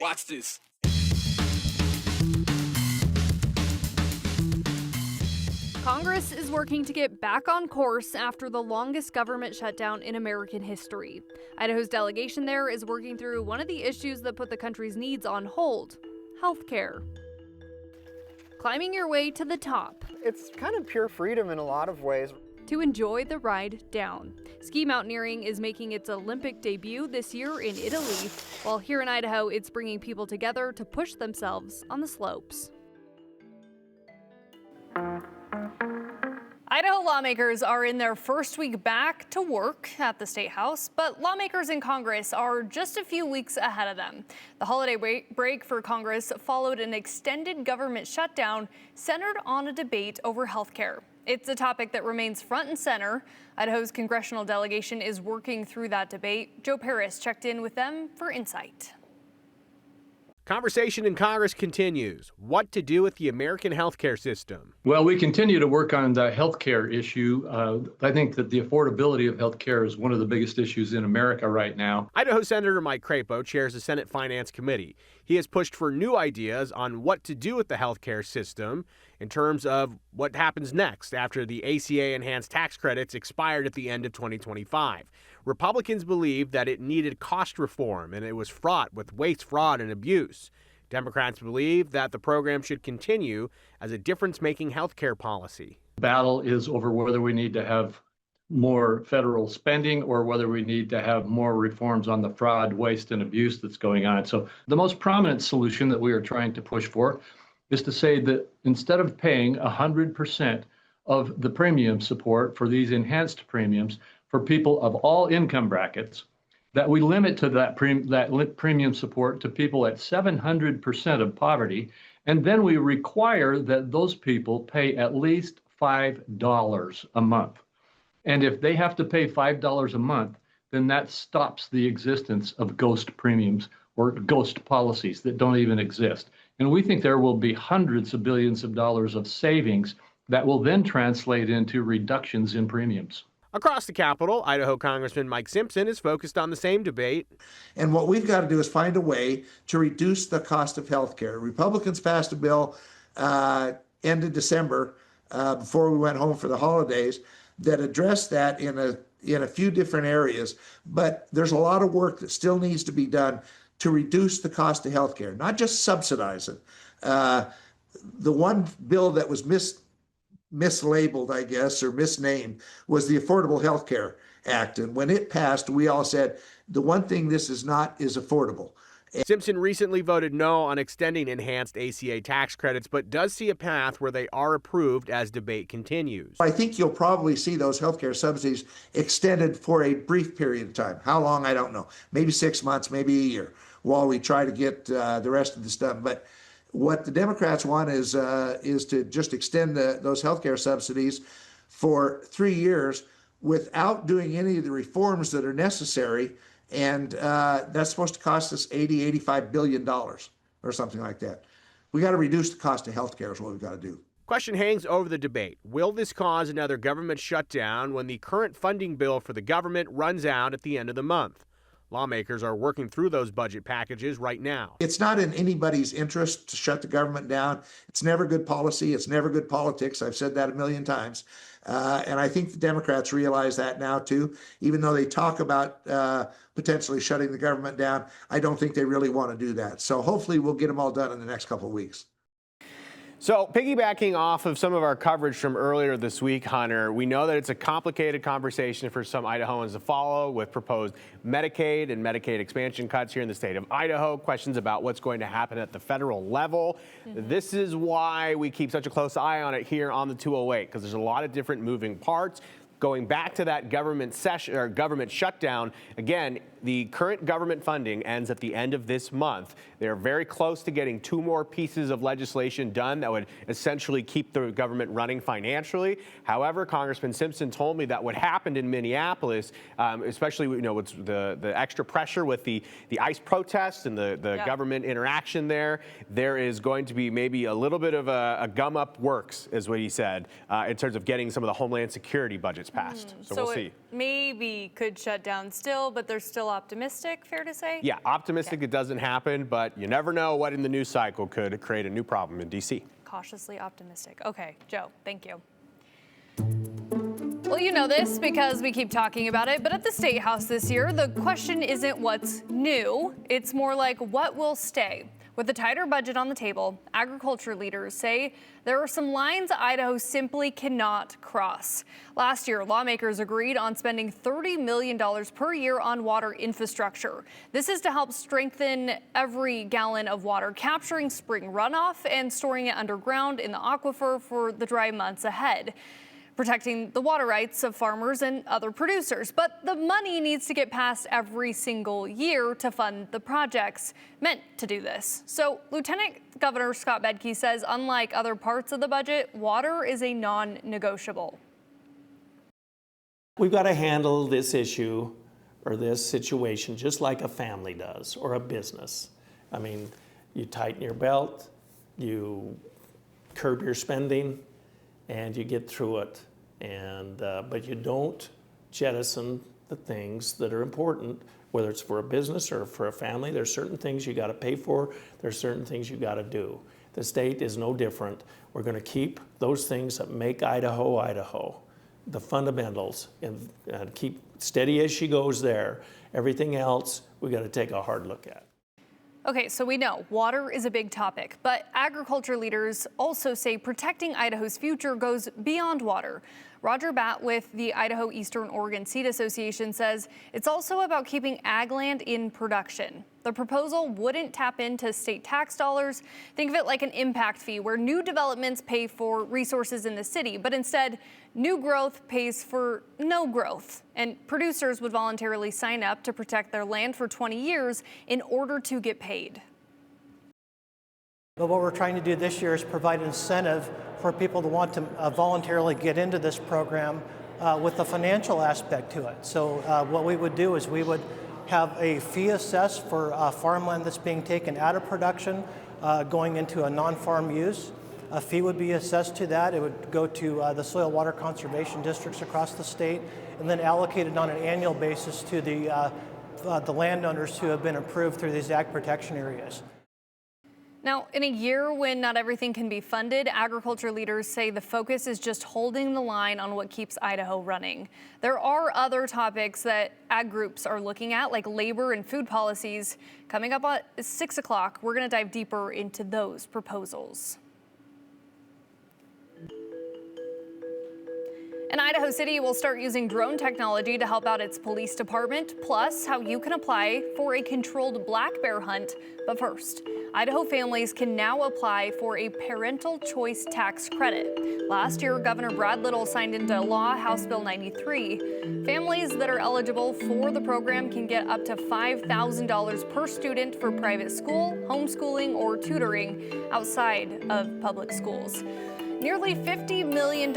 Watch this. Congress is working to get back on course after the longest government shutdown in American history. Idaho's delegation there is working through one of the issues that put the country's needs on hold: healthcare. Climbing your way to the top. It's kind of pure freedom in a lot of ways. To enjoy the ride down. Ski mountaineering is making its Olympic debut this year in Italy, while here in Idaho, it's bringing people together to push themselves on the slopes. Idaho lawmakers are in their first week back to work at the State House, but lawmakers in Congress are just a few weeks ahead of them. The holiday break for Congress followed an extended government shutdown centered on a debate over health care. It's a topic that remains front and center. Idaho's congressional delegation is working through that debate. Joe Paris checked in with them for insight. Conversation in Congress continues. What to do with the American healthcare system? Well, we continue to work on the healthcare issue. I think that the affordability of healthcare is one of the biggest issues in America right now. Idaho Senator Mike Crapo chairs the Senate Finance Committee. He has pushed for new ideas on what to do with the healthcare system in terms of what happens next after the ACA enhanced tax credits expired at the end of 2025. Republicans believe that it needed cost reform and it was fraught with waste, fraud, and abuse. Democrats believe that the program should continue as a difference-making healthcare policy. The battle is over whether we need to have more federal spending or whether we need to have more reforms on the fraud, waste, and abuse that's going on. So the most prominent solution that we are trying to push for is to say that instead of paying 100% of the premium support for these enhanced premiums for people of all income brackets, that we limit to that premium support to people at 700% of poverty, and then we require that those people pay at least $5 a month. And if they have to pay $5 a month, then that stops the existence of ghost premiums or ghost policies that don't even exist. And we think there will be hundreds of billions of dollars of savings that will then translate into reductions in premiums. Across the Capitol, Idaho Congressman Mike Simpson is focused on the same debate. And what we've got to do is find a way to reduce the cost of health care. Republicans passed a bill end of December before we went home for the holidays that addressed that in a few different areas. But there's a lot of work that still needs to be done to reduce the cost of health care, not just subsidize it. The one bill that was mislabeled, I guess, or misnamed was the Affordable Health Care Act. And when it passed, we all said, the one thing this is not is affordable. Simpson recently voted no on extending enhanced ACA tax credits, but does see a path where they are approved as debate continues. I think you'll probably see those healthcare subsidies extended for a brief period of time. How long, I don't know. Maybe 6 months, maybe a year, while we try to get the rest of the stuff. But what the Democrats want is to just extend those healthcare subsidies for 3 years without doing any of the reforms that are necessary. And that's supposed to cost us $85 billion or something like that. We got to reduce the cost of healthcare is what we've got to do. Question hangs over the debate. Will this cause another government shutdown when the current funding bill for the government runs out at the end of the month? Lawmakers are working through those budget packages right now. It's not in anybody's interest to shut the government down. It's never good policy. It's never good politics. I've said that a million times. And I think the Democrats realize that now, too. Even though they talk about potentially shutting the government down, I don't think they really want to do that. So hopefully we'll get them all done in the next couple of weeks. So piggybacking off of some of our coverage from earlier this week, Hunter, we know that it's a complicated conversation for some Idahoans to follow with proposed Medicaid and Medicaid expansion cuts here in the state of Idaho, questions about what's going to happen at the federal level. This is why we keep such a close eye on it here on the 208, because there's a lot of different moving parts. Going back to that government session or government shutdown, again, the current government funding ends at the end of this month. They're very close to getting 2 more pieces of legislation done that would essentially keep the government running financially. However, Congressman Simpson told me that what happened in Minneapolis, especially with the extra pressure with the ICE protests and the government interaction there is going to be maybe a little bit of a gum up works, is what he said, in terms of getting some of the Homeland Security budgets passed. So we'll see. maybe could shut down still, but they're still optimistic, fair to say? Yeah, optimistic it doesn't happen, but you never know what in the news cycle could create a new problem in D.C. Cautiously optimistic. Okay, Joe, thank you. Well, you know this because we keep talking about it, but at the State House this year, the question isn't what's new, it's more like what will stay. With a tighter budget on the table, agriculture leaders say there are some lines Idaho simply cannot cross. Last year, lawmakers agreed on spending $30 million per year on water infrastructure. This is to help strengthen every gallon of water, capturing spring runoff and storing it underground in the aquifer for the dry months ahead, protecting the water rights of farmers and other producers. But the money needs to get passed every single year to fund the projects meant to do this. So Lieutenant Governor Scott Bedke says, unlike other parts of the budget, water is a non-negotiable. We've got to handle this issue or this situation just like a family does or a business. I mean, you tighten your belt, you curb your spending, and you get through it. But you don't jettison the things that are important, whether it's for a business or for a family. There's certain things you got to pay for. There's certain things you got to do. The state is no different. We're going to keep those things that make Idaho, Idaho, the fundamentals, and keep steady as she goes there. Everything else, we got to take a hard look at. Okay, so we know water is a big topic, but agriculture leaders also say protecting Idaho's future goes beyond water. Roger Batt with the Idaho Eastern Oregon Seed Association says it's also about keeping ag land in production. The proposal wouldn't tap into state tax dollars. Think of it like an impact fee where new developments pay for resources in the city, but instead new growth pays for no growth. And producers would voluntarily sign up to protect their land for 20 years in order to get paid. But what we're trying to do this year is provide incentive for people to want to voluntarily get into this program with a financial aspect to it. So what we would do is we would have a fee assessed for farmland that's being taken out of production, going into a non-farm use. A fee would be assessed to that. It would go to the soil water conservation districts across the state, and then allocated on an annual basis to the landowners who have been approved through these ag protection areas. Now, in a year when not everything can be funded, agriculture leaders say the focus is just holding the line on what keeps Idaho running. There are other topics that ag groups are looking at, like labor and food policies. Coming up at 6 o'clock, we're going to dive deeper into those proposals. And Idaho City will start using drone technology to help out its police department, plus how you can apply for a controlled black bear hunt. But first, Idaho families can now apply for a parental choice tax credit. Last year, Governor Brad Little signed into law House Bill 93. Families that are eligible for the program can get up to $5,000 per student for private school, homeschooling, or tutoring outside of public schools. Nearly $50 million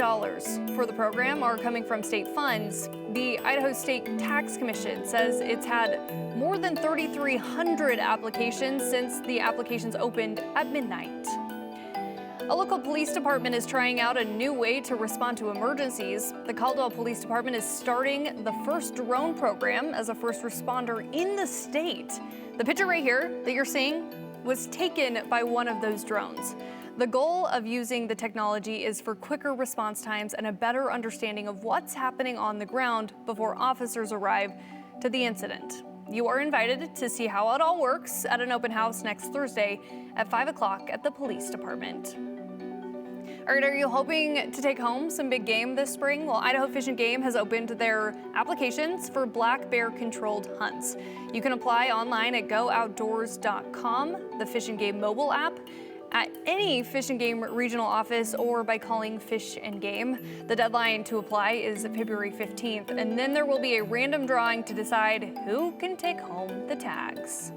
for the program are coming from state funds. The Idaho State Tax Commission says it's had more than 3,300 applications since the applications opened at midnight. A local police department is trying out a new way to respond to emergencies. The Caldwell Police Department is starting the first drone program as a first responder in the state. The picture right here that you're seeing was taken by one of those drones. The goal of using the technology is for quicker response times and a better understanding of what's happening on the ground before officers arrive to the incident. You are invited to see how it all works at an open house next Thursday at 5 o'clock at the police department. All right, are you hoping to take home some big game this spring? Well, Idaho Fish and Game has opened their applications for black bear controlled hunts. You can apply online at gooutdoors.com, the Fish and Game mobile app, at any Fish and Game regional office, or by calling Fish and Game. The deadline to apply is February 15th, and then there will be a random drawing to decide who can take home the tags.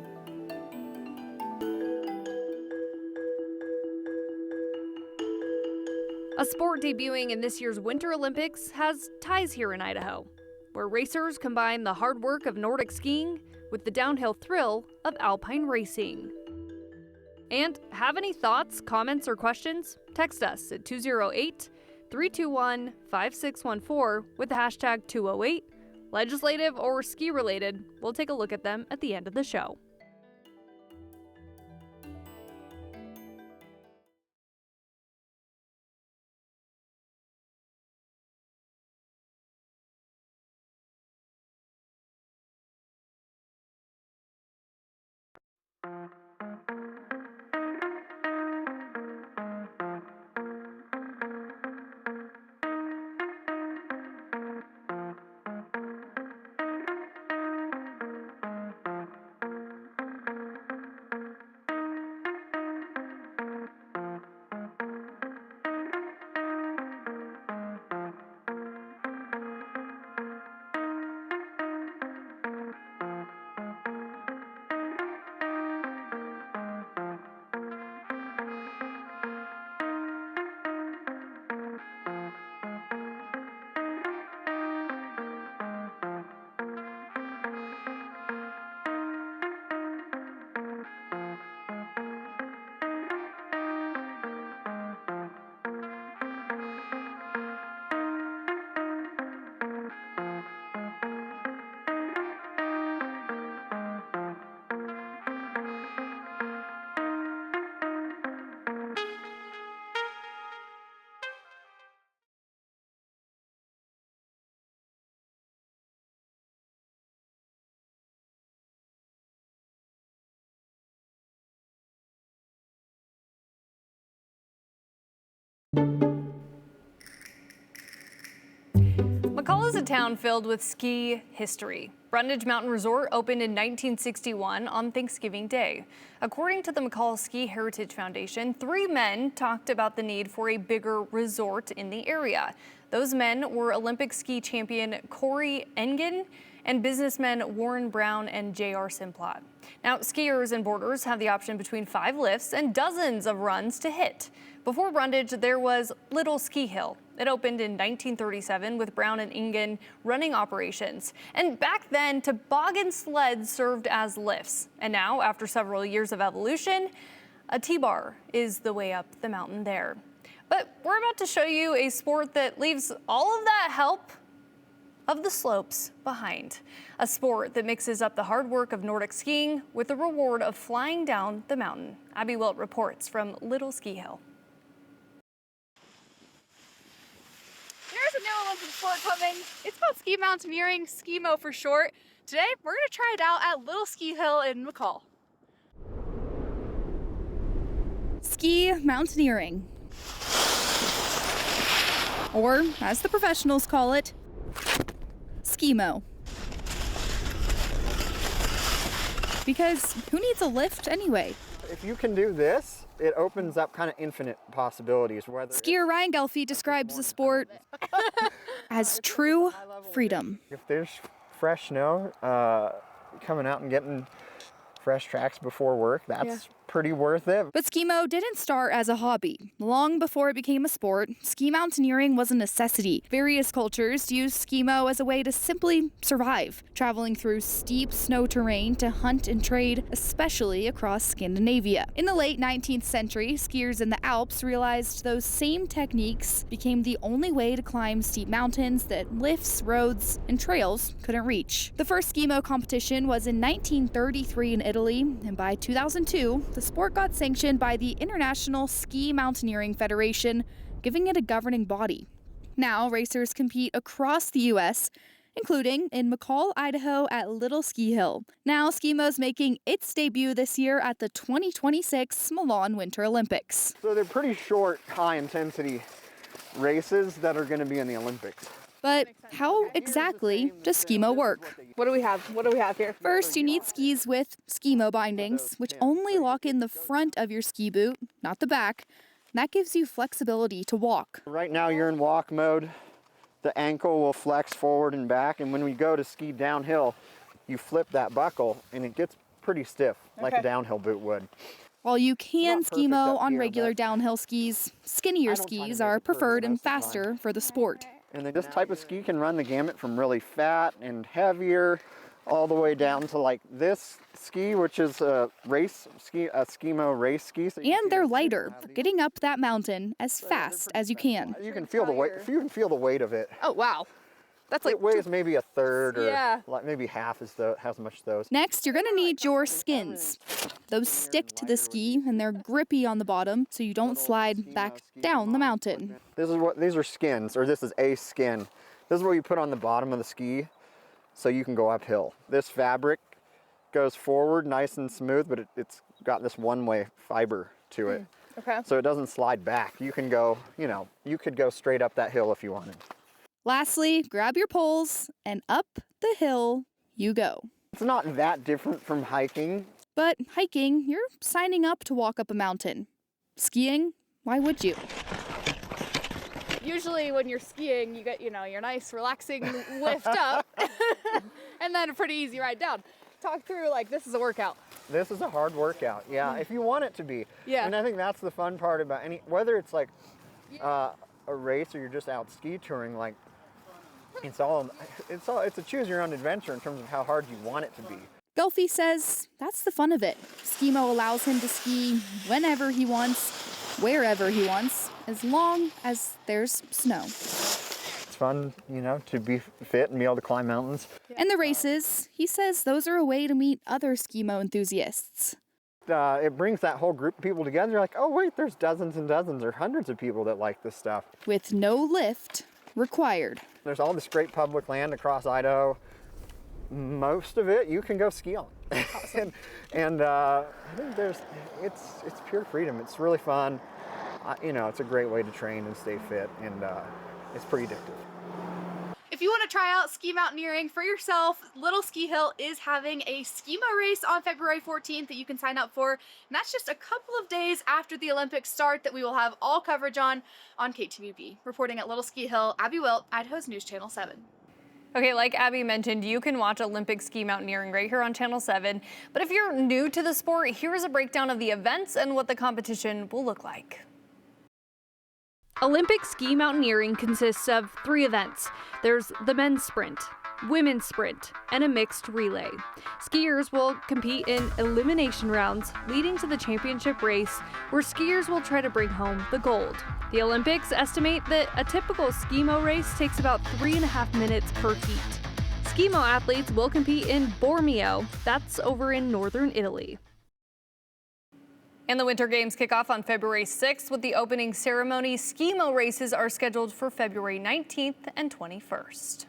A sport debuting in this year's Winter Olympics has ties here in Idaho, where racers combine the hard work of Nordic skiing with the downhill thrill of alpine racing. And have any thoughts, comments, or questions? Text us at 208-321-5614 with the hashtag 208, legislative or ski related. We'll take a look at them at the end of the show. McCall is a town filled with ski history. Brundage Mountain Resort opened in 1961 on Thanksgiving Day. According to the McCall Ski Heritage Foundation, 3 men talked about the need for a bigger resort in the area. Those men were Olympic ski champion Corey Engen and businessmen Warren Brown and J.R. Simplot. Now, skiers and boarders have the option between 5 lifts and dozens of runs to hit. Before Brundage, there was Little Ski Hill. It opened in 1937 with Brown and Engen running operations. And back then, toboggan sleds served as lifts. And now, after several years of evolution, a T-bar is the way up the mountain there. But we're about to show you a sport that leaves all of that help of the slopes behind. A sport that mixes up the hard work of Nordic skiing with the reward of flying down the mountain. Abby Wilt reports from Little Ski Hill. There's a new Olympic sport coming. It's called ski mountaineering, ski-mo for short. Today, we're gonna try it out at Little Ski Hill in McCall. Ski mountaineering, or as the professionals call it, ski-mo. Because who needs a lift anyway? If you can do this, it opens up kind of infinite possibilities. Skier Ryan Gelfie describes the sport as true freedom. If there's fresh snow, coming out and getting fresh tracks before work, that's pretty worth it. But ski-mo didn't start as a hobby. Long before it became a sport, ski mountaineering was a necessity. Various cultures used ski-mo as a way to simply survive, traveling through steep snow terrain to hunt and trade, especially across Scandinavia. In the late 19th century, skiers in the Alps realized those same techniques became the only way to climb steep mountains that lifts, roads, and trails couldn't reach. The first ski-mo competition was in 1933 in Italy, and by 2002, the sport got sanctioned by the International Ski Mountaineering Federation, giving it a governing body. Now, racers compete across the U.S., including in McCall, Idaho at Little Ski Hill. Now, ski-mo's making its debut this year at the 2026 Milan Winter Olympics. So they're pretty short, high-intensity races that are going to be in the Olympics. But how exactly does ski-mo work? What do we have? What do we have here? First, you need skis with ski-mo bindings, which only lock in the front of your ski boot, not the back. That gives you flexibility to walk. Right now you're in walk mode. The ankle will flex forward and back, and when we go to ski downhill, you flip that buckle and it gets pretty stiff, like a downhill boot would. While you can Not perfect ski-mo up on here, regular but downhill skis, skinnier try to skis make are it perfect preferred and most of the time. faster for the sport. And then this type of ski can run the gamut from really fat and heavier all the way down to like this ski, which is a race ski, a ski-mo race ski. So And they're lighter, for getting up that mountain as fast as you can. you can feel the weight. You can feel the weight of it. Oh, wow. That's like It weighs maybe a third or Yeah. like maybe half as much as those. Next, you're gonna need your skins. Those stick to the ski and they're grippy on the bottom so you don't slide back down the mountain. These are skins, or this is a skin. This is what you put on the bottom of the ski so you can go uphill. This fabric goes forward nice and smooth, but it's got this one-way fiber to it. Okay. So it doesn't slide back. You can go, you could go straight up that hill if you wanted. Lastly, grab your poles and up the hill you go. It's not that different from hiking. But hiking, you're signing up to walk up a mountain. Skiing, why would you? Usually when you're skiing, you get, your nice relaxing lift up and then a pretty easy ride down. Talk through, this is a workout. This is a hard workout, yeah, if you want it to be. Yeah. And I think that's the fun part about whether it's a race or you're just out ski touring, it's a choose your own adventure in terms of how hard you want it to be. Gulfy says that's the fun of it. Skimo allows him to ski whenever he wants, wherever he wants, as long as there's snow. It's fun, to be fit and be able to climb mountains. And the races, he says those are a way to meet other skimo enthusiasts. It brings that whole group of people together. You're like, oh wait, there's dozens and dozens or hundreds of people that like this stuff. With no lift required. There's all this great public land across Idaho. Most of it you can go ski on. Awesome. and I think it's pure freedom. It's really fun. It's a great way to train and stay fit, and it's pretty addictive. If you want to try out ski mountaineering for yourself, Little Ski Hill is having a skimo race on February 14th that you can sign up for. And that's just a couple of days after the Olympics start that we will have all coverage on KTVB. Reporting at Little Ski Hill, Abby Wilt, Idaho's News Channel 7. Okay, like Abby mentioned, you can watch Olympic ski mountaineering right here on Channel 7. But if you're new to the sport, here's a breakdown of the events and what the competition will look like. Olympic ski mountaineering consists of 3 events. There's the men's sprint, women's sprint, and a mixed relay. Skiers will compete in elimination rounds, leading to the championship race, where skiers will try to bring home the gold. The Olympics estimate that a typical skimo race takes about 3.5 minutes per heat. Skimo athletes will compete in Bormio, that's over in northern Italy. And the Winter Games kick off on February 6th with the opening ceremony. Skimo races are scheduled for February 19th and 21st.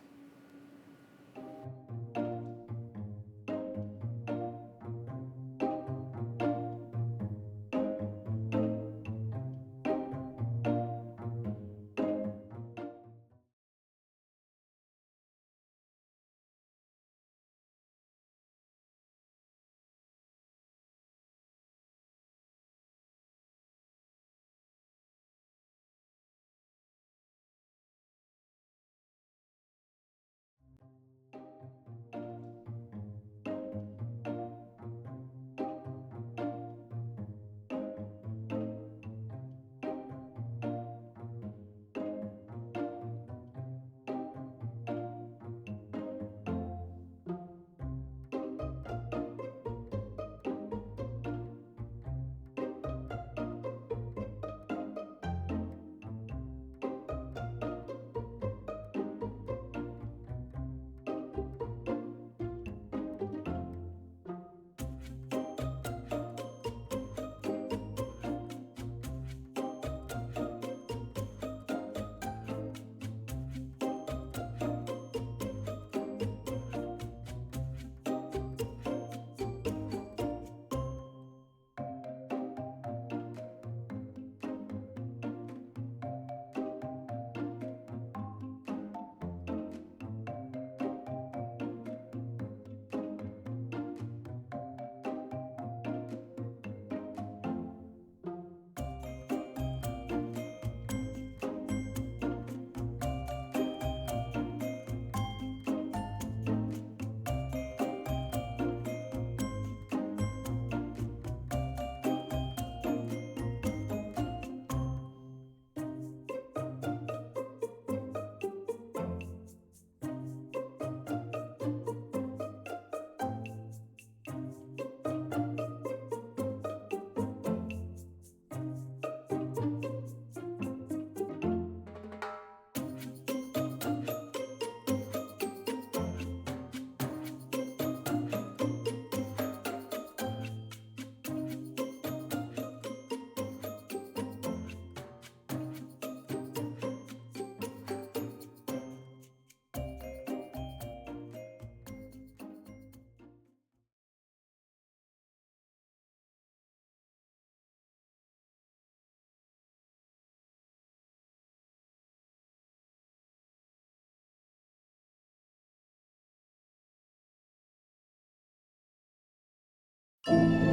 Some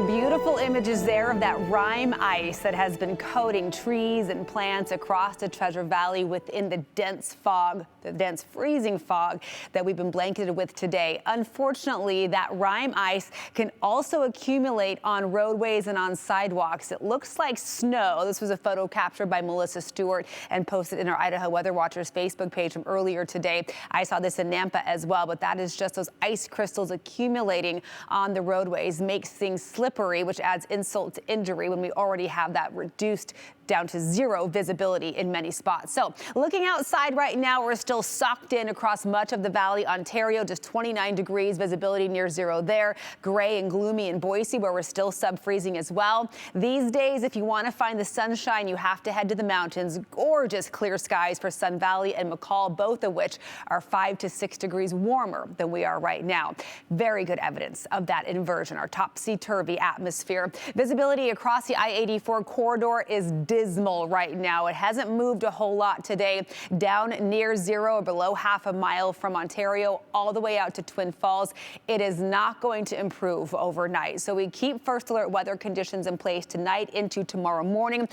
beautiful images there of that rime ice that has been coating trees and plants across the Treasure Valley within the dense fog, the dense freezing fog that we've been blanketed with today. Unfortunately, that rime ice can also accumulate on roadways and on sidewalks. It looks like snow. This was a photo captured by Melissa Stewart and posted in our Idaho Weather Watchers Facebook page from earlier today. I saw this in Nampa as well, but that is just those ice crystals accumulating on the roadways, makes things slippery, which adds insult to injury when we already have that reduced down to zero visibility in many spots. So looking outside right now, we're still socked in across much of the valley. Ontario, just 29 degrees, visibility near zero there. Gray and gloomy in Boise, where we're still sub-freezing as well. These days, if you want to find the sunshine, you have to head to the mountains. Gorgeous clear skies for Sun Valley and McCall, both of which are 5 to 6 degrees warmer than we are right now. Very good evidence of that inversion, our topsy-turvy atmosphere. Visibility across the I-84 corridor is dismal right now. It hasn't moved a whole lot today. Down near zero or below half a mile from Ontario all the way out to Twin Falls. It is not going to improve overnight. So we keep first alert weather conditions in place tonight into tomorrow morning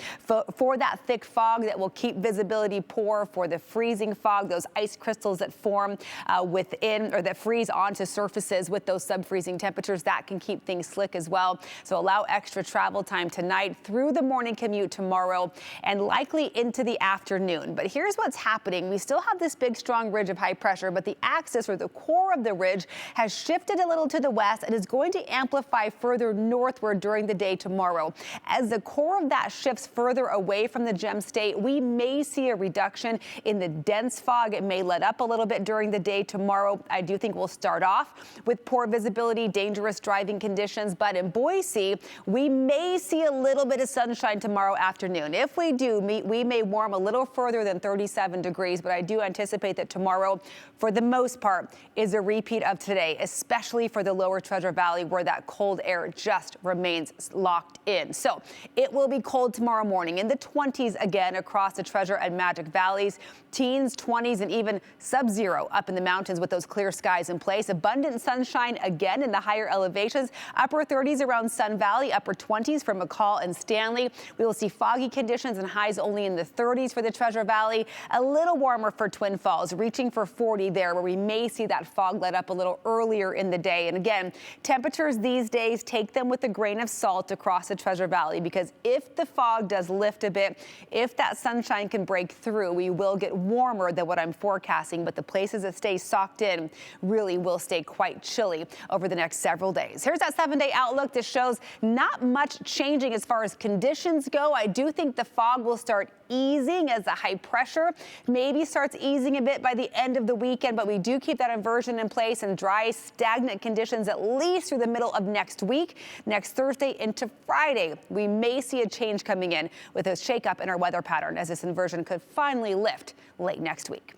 for that thick fog that will keep visibility poor, for the freezing fog, those ice crystals that form within or that freeze onto surfaces with those sub-freezing temperatures. That can keep things slick as well. So allow extra travel time tonight through the morning commute tomorrow and likely into the afternoon. But here's what's happening. We still have this big, strong ridge of high pressure, but the axis or the core of the ridge has shifted a little to the west and is going to amplify further northward during the day tomorrow. As the core of that shifts further away from the gem state, we may see a reduction in the dense fog. It may let up a little bit during the day tomorrow. I do think we'll start off with poor visibility, dangerous driving conditions, but in Boise, we may see a little bit of sunshine tomorrow afternoon. If we do, we may warm a little further than 37 degrees, but I do anticipate that tomorrow, for the most part, is a repeat of today, especially for the lower Treasure Valley where that cold air just remains locked in. So it will be cold tomorrow morning, in the 20s again across the Treasure and Magic Valleys, teens, 20s, and even sub-zero up in the mountains with those clear skies in place. Abundant sunshine again in the higher elevations, upper 30s around Sun Valley, upper 20s for McCall and Stanley. We will see foggy conditions and highs only in the 30s for the Treasure Valley. A little warmer for Twin Falls, reaching for 40 there, where we may see that fog let up a little earlier in the day. And again, temperatures these days, take them with a grain of salt across the Treasure Valley, because if the fog does lift a bit, if that sunshine can break through, we will get warmer than what I'm forecasting. But the places that stay socked in really will stay quite chilly over the next several days. Here's that 7-day outlook. This shows not much changing as far as conditions go. I do think the fog will start easing as the high pressure maybe starts easing a bit by the end of the weekend, but we do keep that inversion in place and dry, stagnant conditions at least through the middle of next week. Next Thursday into Friday, we may see a change coming in with a shakeup in our weather pattern as this inversion could finally lift late next week.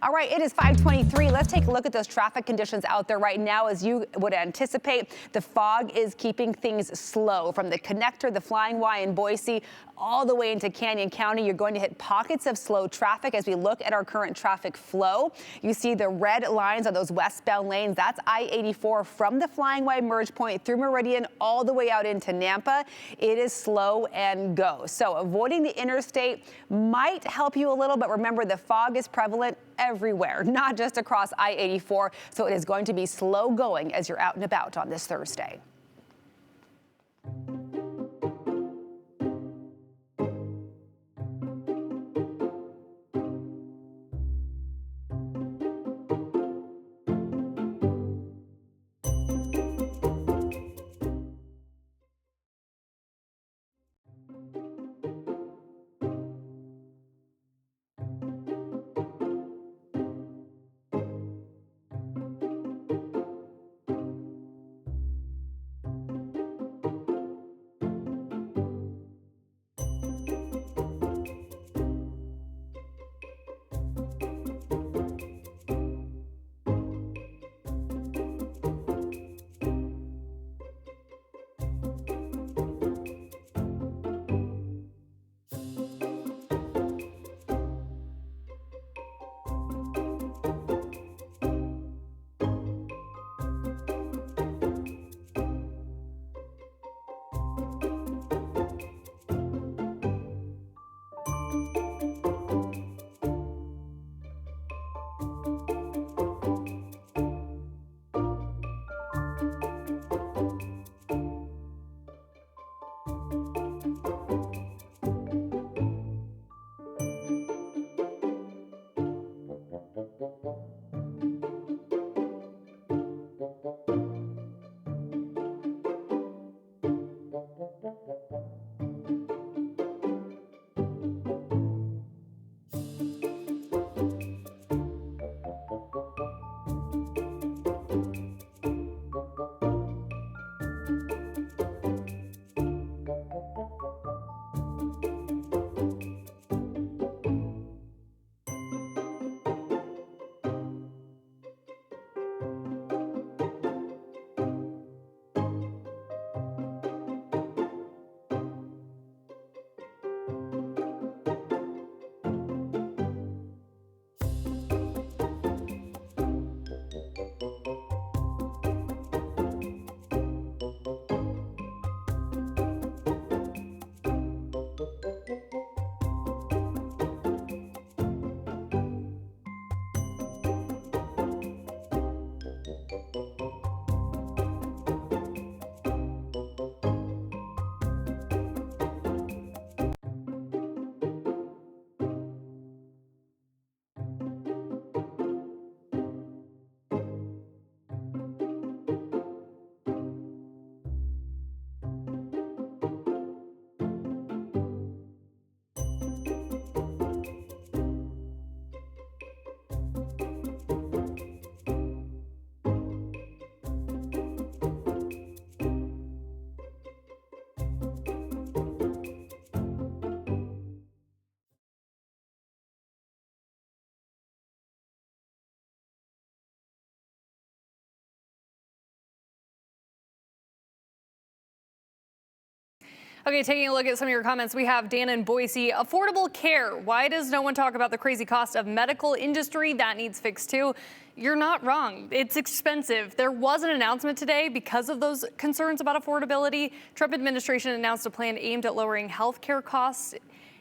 All right, it is 5:23. Let's take a look at those traffic conditions out there right now. As you would anticipate, the fog is keeping things slow from the connector, the Flying Y in Boise, all the way into Canyon County. You're going to hit pockets of slow traffic as we look at our current traffic flow. You see the red lines on those westbound lanes. That's I-84 from the Flying Y merge point through Meridian all the way out into Nampa. It is slow and go. So avoiding the interstate might help you a little, but remember the fog is prevalent everywhere, not just across I-84. So it is going to be slow going as you're out and about on this Thursday. Okay, taking a look at some of your comments, we have Dan in Boise. Affordable care. Why does no one talk about the crazy cost of medical industry? That needs fixed too. You're not wrong. It's expensive. There was an announcement today because of those concerns about affordability. Trump administration announced a plan aimed at lowering healthcare costs,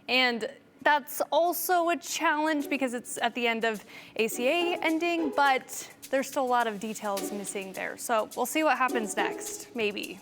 and that's also a challenge because it's at the end of ACA ending, but there's still a lot of details missing there. So we'll see what happens next, maybe.